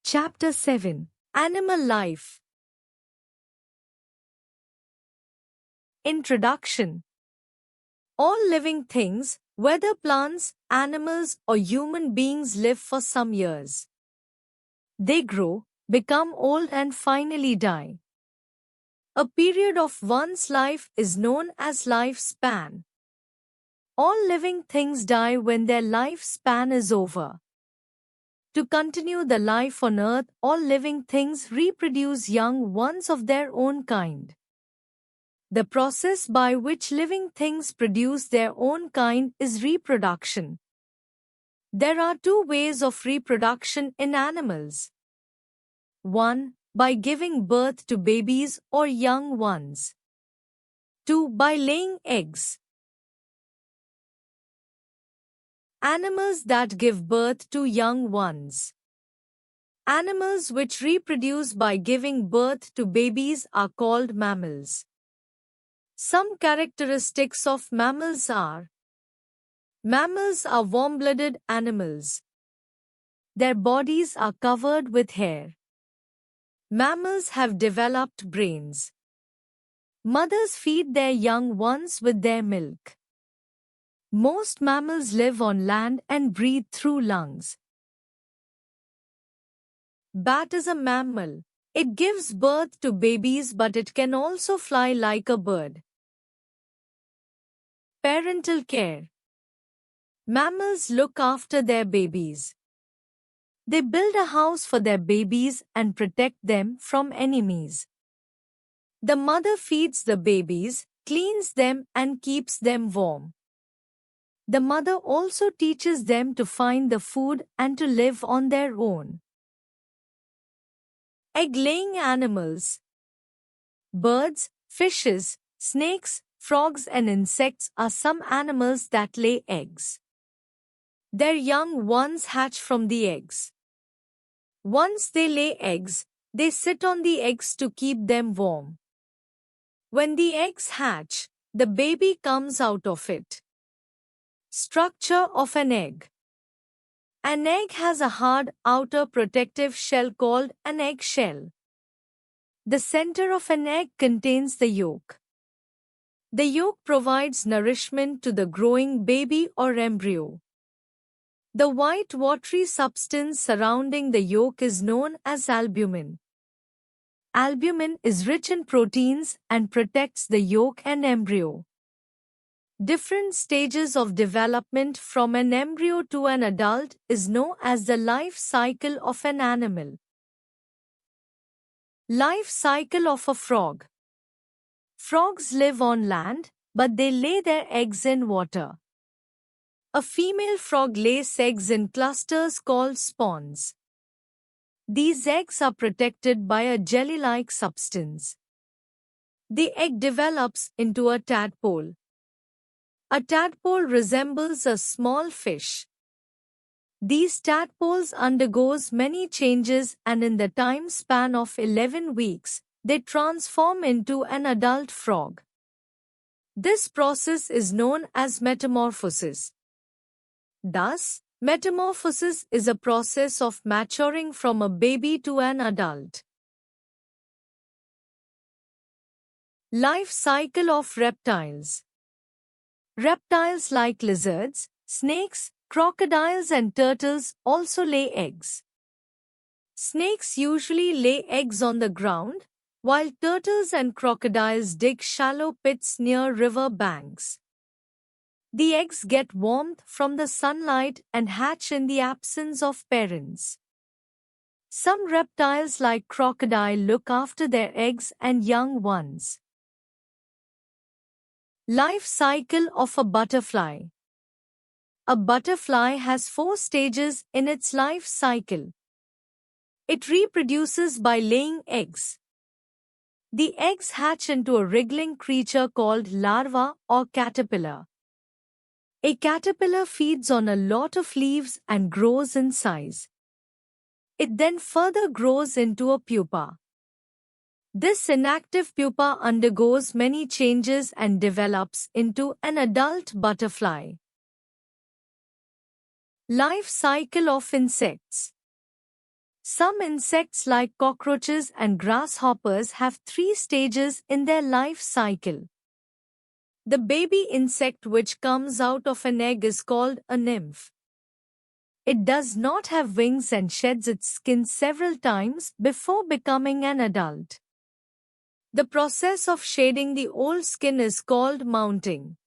Chapter 7. Animal Life. Introduction. All living things, whether plants, animals, or human beings, live for some years. They grow, become old, and finally die. A period of one's life is known as lifespan. All living things die when their lifespan is over. To continue the life on earth, all living things reproduce young ones of their own kind. The process by which living things produce their own kind is reproduction. There are two ways of reproduction in animals. 1. By giving birth to babies or young ones. 2. By laying eggs. Animals that give birth to young ones. Animals which reproduce by giving birth to babies are called mammals. Some characteristics of mammals are: mammals are warm-blooded animals. Their bodies are covered with hair. Mammals have developed brains. Mothers feed their young ones with their milk. Most mammals live on land and breathe through lungs. Bat is a mammal. It gives birth to babies, but it can also fly like a bird. Parental care. Mammals look after their babies. They build a house for their babies and protect them from enemies. The mother feeds the babies, cleans them, and keeps them warm. The mother also teaches them to find the food and to live on their own. Egg-laying animals. Birds, fishes, snakes, frogs, and insects are some animals that lay eggs. Their young ones hatch from the eggs. Once they lay eggs, they sit on the eggs to keep them warm. When the eggs hatch, the baby comes out of it. Structure of an egg. An egg has a hard outer protective shell called an eggshell. The center of an egg contains the yolk. The yolk provides nourishment to the growing baby or embryo. The white watery substance surrounding the yolk is known as albumin. Albumin is rich in proteins and protects the yolk and embryo. Different stages of development from an embryo to an adult is known as the life cycle of an animal. Life cycle of a frog. Frogs live on land, but they lay their eggs in water. A female frog lays eggs in clusters called spawns. These eggs are protected by a jelly-like substance. The egg develops into a tadpole. A tadpole resembles a small fish. These tadpoles undergoes many changes, and in the time span of 11 weeks, they transform into an adult frog. This process is known as metamorphosis. Thus, metamorphosis is a process of maturing from a baby to an adult. Life cycle of reptiles. Reptiles like lizards, snakes, crocodiles, and turtles also lay eggs. Snakes usually lay eggs on the ground, while turtles and crocodiles dig shallow pits near river banks. The eggs get warmth from the sunlight and hatch in the absence of parents. Some reptiles like crocodile look after their eggs and young ones. Life cycle of a butterfly. A butterfly has 4 stages in its life cycle. It reproduces by laying eggs. The eggs hatch into a wriggling creature called larva or caterpillar. A caterpillar feeds on a lot of leaves and grows in size. It then further grows into a pupa. This inactive pupa undergoes many changes and develops into an adult butterfly. Life cycle of insects. Some insects like cockroaches and grasshoppers have 3 stages in their life cycle. The baby insect which comes out of an egg is called a nymph. It does not have wings and sheds its skin several times before becoming an adult. The process of shedding the old skin is called mounting.